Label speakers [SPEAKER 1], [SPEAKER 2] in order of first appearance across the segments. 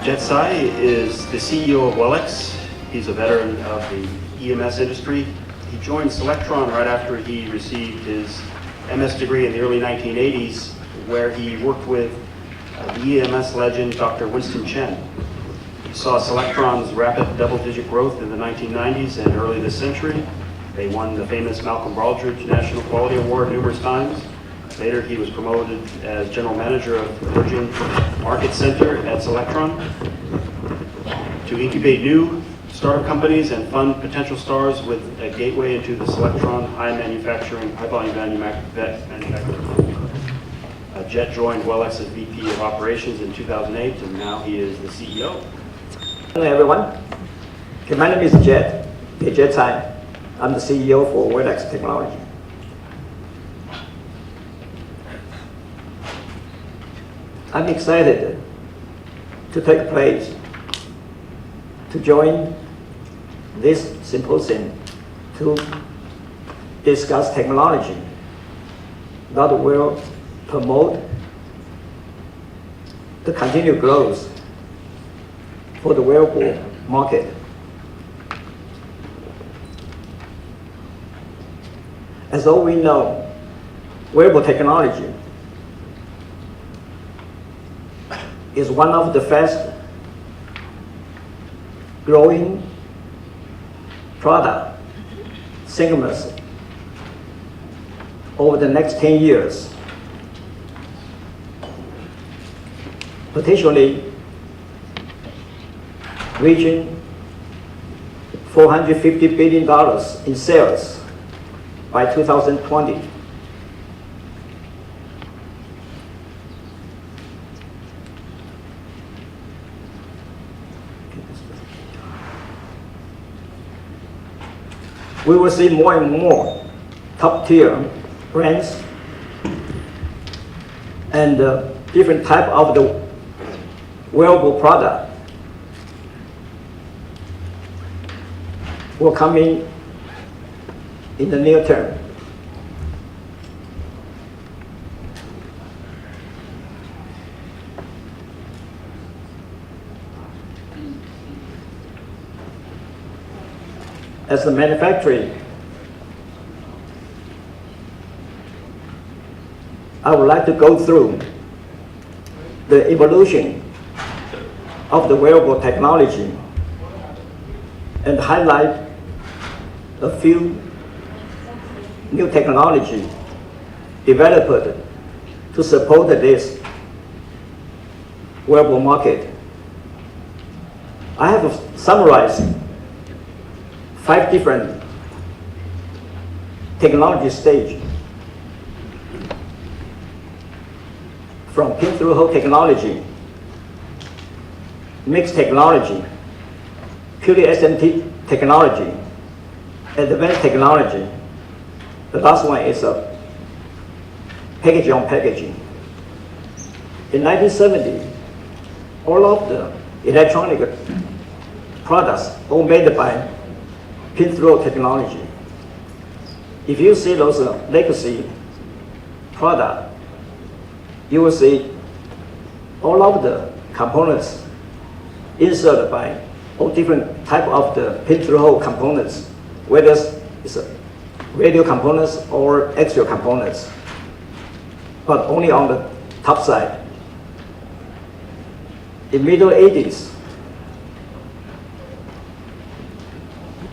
[SPEAKER 1] Jett Tsai is the CEO of Wellex. He's a veteran of the EMS industry. He joined Selectron right after he received his MS degree in the early 1980s, where he worked with the EMS legend, Dr. Winston Chen. He saw Selectron's rapid double-digit growth in the 1990s and early this century. They won the famous Malcolm Baldrige National Quality Award numerous times. Later, he was promoted as General Manager of Emerging Market Center at Selectron to incubate new startup companies and fund potential stars with a gateway into the Selectron high-volume manufacturing. Jett joined Wellex as VP of Operations in 2008, and now he is the CEO.
[SPEAKER 2] Hello, everyone. Okay, my name is Jett. Jett Tsai. I'm the CEO for Wellex Technology. I'm excited to take place to join this symposium to discuss technology that will promote the continued growth for the wearable market. As all we know, wearable technology is one of the fast growing product segments over the next 10 years, potentially reaching $450 billion in sales by 2020. We will see more and more top-tier brands and different type of the wearable product will come in the near term. As the manufacturing, I would like to go through the evolution of the wearable technology and highlight a few new technology developed to support this wearable market. I have summarized 5 different technology stages, from pin-through-hole technology, mixed technology, purely SMT technology, advanced technology. The last one is a packaging on packaging. In 1970, all of the electronic products all made by pin-through technology. If you see those legacy products, you will see all of the components inserted by all different type of the pin-through-hole components, whether it's radio components or extra components, but only on the top side. In middle 80s,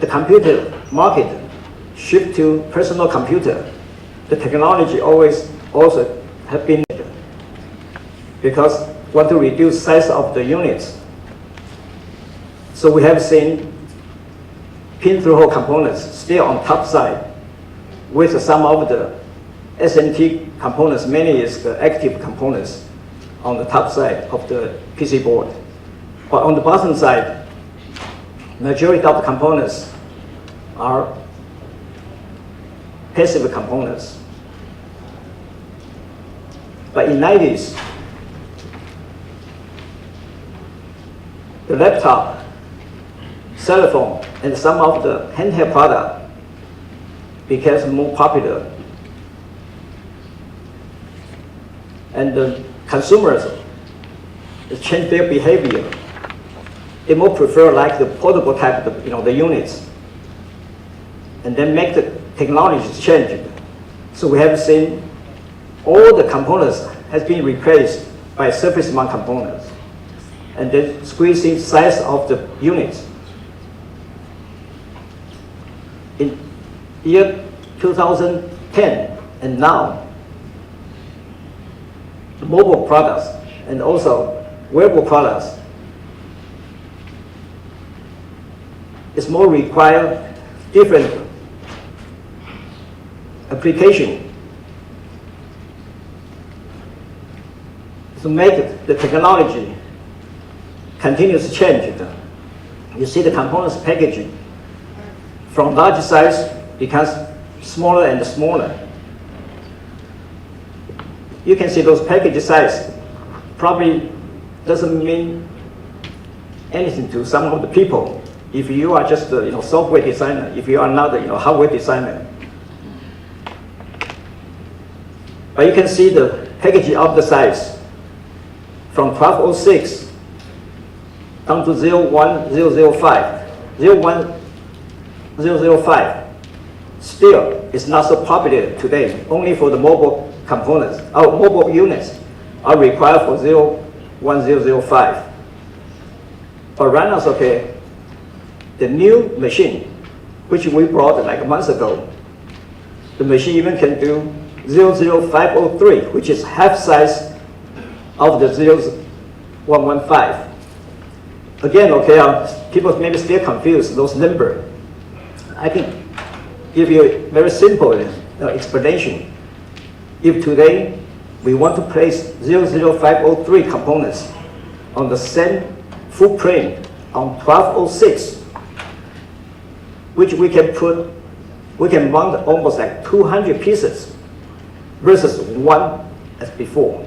[SPEAKER 2] the computer market shift to personal computer. The technology always also have been because want to reduce size of the units. So we have seen pin-through-hole components still on top side with some of the SMT components, mainly is the active components on the top side of the PC board. But on the bottom side, majority of the components are passive components. But in 90s, the laptop, cell phone, and some of the handheld product became more popular. And the consumers changed their behavior they more prefer like the portable type, the units, and then make the technologies change. So we have seen all the components has been replaced by surface mount components, and then squeezing size of the units. In year 2010 and now, the mobile products and also wearable products is more require different application to make the technology continuous change. You see the components packaging from large size becomes smaller and smaller. You can see those package size probably doesn't mean anything to some of the people. If you are just a software designer, if you are not a hardware designer. But you can see the packaging of the size from 1206 down to 01005. 01005 still is not so popular today. Only for the mobile components, our mobile units are required for 01005. But right now, okay, the new machine, which we brought like a month ago, the machine even can do 00503, which is half size of the 0115. Again, okay, people maybe still confuse those numbers. I can give you a very simple explanation. If today we want to place 00503 components on the same footprint on 1206, which we can mount almost like 200 pieces versus one as before.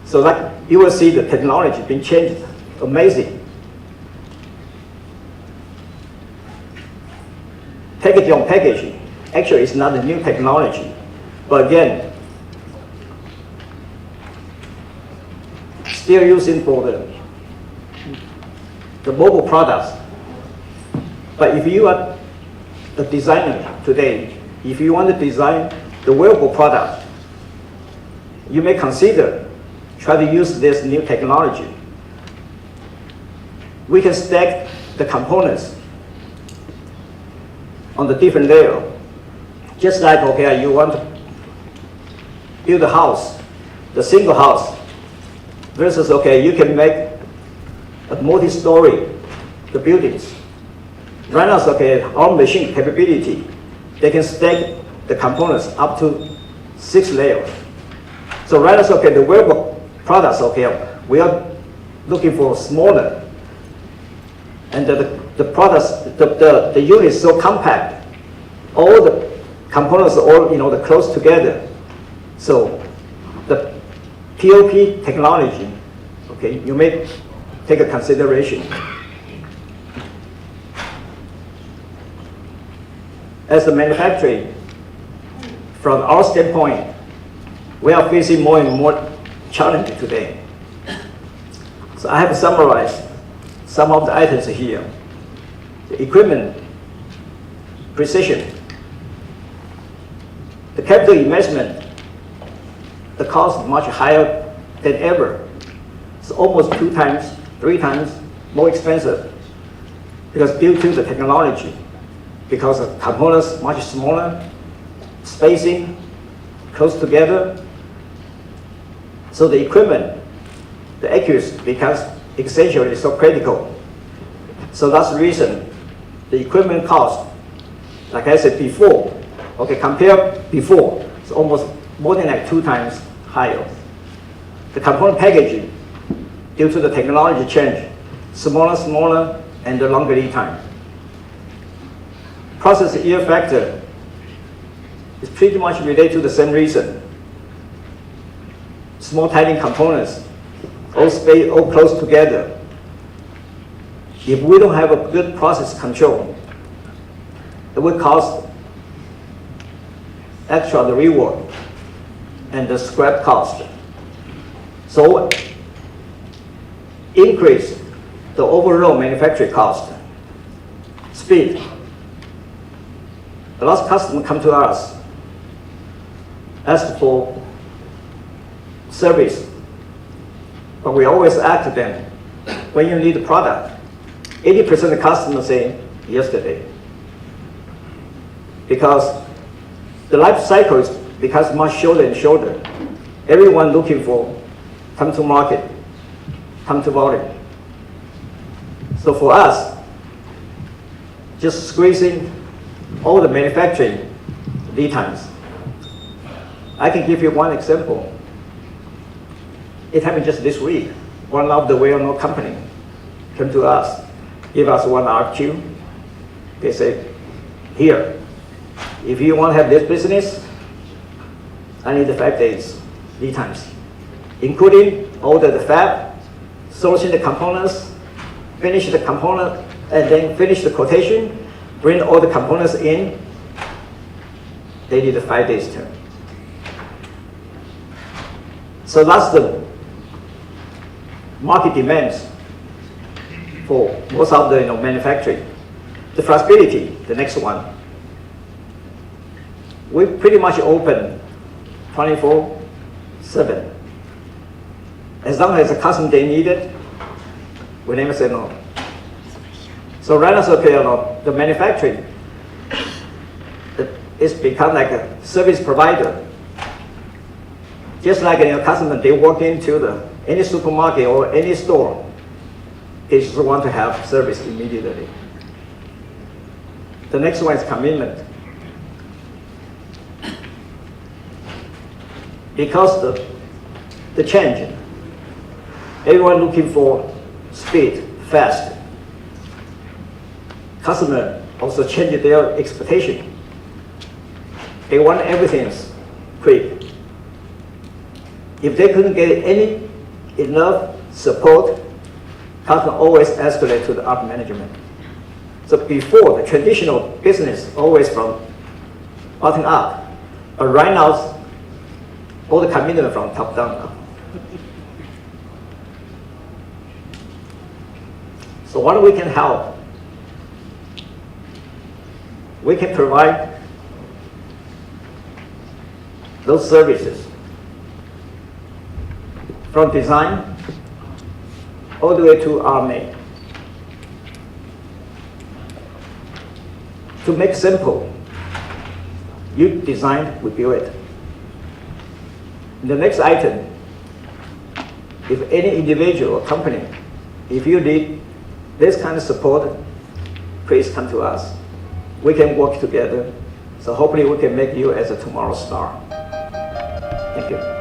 [SPEAKER 2] So like you will see the technology being changed, amazing. Packaging on packaging, actually it's not a new technology, but again, still using for the mobile products. But if you are a designer today, if you want to design the wearable product, you may consider try to use this new technology. We can stack the components on the different layer. Just like, okay, you want to build a house, the single house, versus, okay, you can make a multi-story, the buildings. Right now, okay, our machine capability, they can stack the components up to 6 layers. So right now, okay, the wearable products, okay, we are looking for smaller, and the products, the unit is so compact. All the components are all they're close together. So the POP technology, okay, you may take a consideration. As a manufacturing, from our standpoint, we are facing more and more challenges today. So I have summarized some of the items here. The equipment, precision, the capital investment, the cost is much higher than ever. It's almost 2 times, 3 times more expensive because due to the technology, because the components much smaller, spacing close together. So the equipment, the accuracy becomes essentially so critical. So that's the reason the equipment cost, like I said before, okay, compare before, it's almost more than like 2 times higher. The component packaging, due to the technology change, smaller, and the longer lead time. Process yield factor is pretty much related to the same reason. Small tiny components, all close together. If we don't have a good process control, it will cost extra the reward and the scrap cost. So increase the overall manufacturing cost, speed. A lot of customers come to us, ask for service, but we always ask them, when you need the product, 80% of the customers say yesterday. Because the life cycle becomes much shorter and shorter. Everyone looking for come to market, come to volume. So for us, just squeezing all the manufacturing lead times. I can give you one example. It happened just this week. One of the well-known company came to us, give us one RFQ. They say, here, if you want to have this business, I need the 5 days lead times, including order the fab, sourcing the components, finish the component, and then finish the quotation, bring all the components in. They need a 5 days term. So that's the market demands for most of the manufacturing. The flexibility, the next one. We pretty much open 24/7. As long as the customer they need it, we never say no. So right now, okay, the manufacturing, it's become like a service provider. Just like a customer, they walk into any supermarket or any store, they just want to have service immediately. The next one is commitment. Because the change, everyone looking for speed, fast. Customer also change their expectation. They want everything quick. If they couldn't get enough support, customer always escalate to the upper management. So before, the traditional business always from bottom up, but right now, all the commitment from top down now. So what we can help? We can provide those services from design all the way to R&D. To make simple, you design, we build it. The next item, if any individual or company, if you need this kind of support, please come to us. We can work together. So hopefully we can make you as a tomorrow star. Thank you.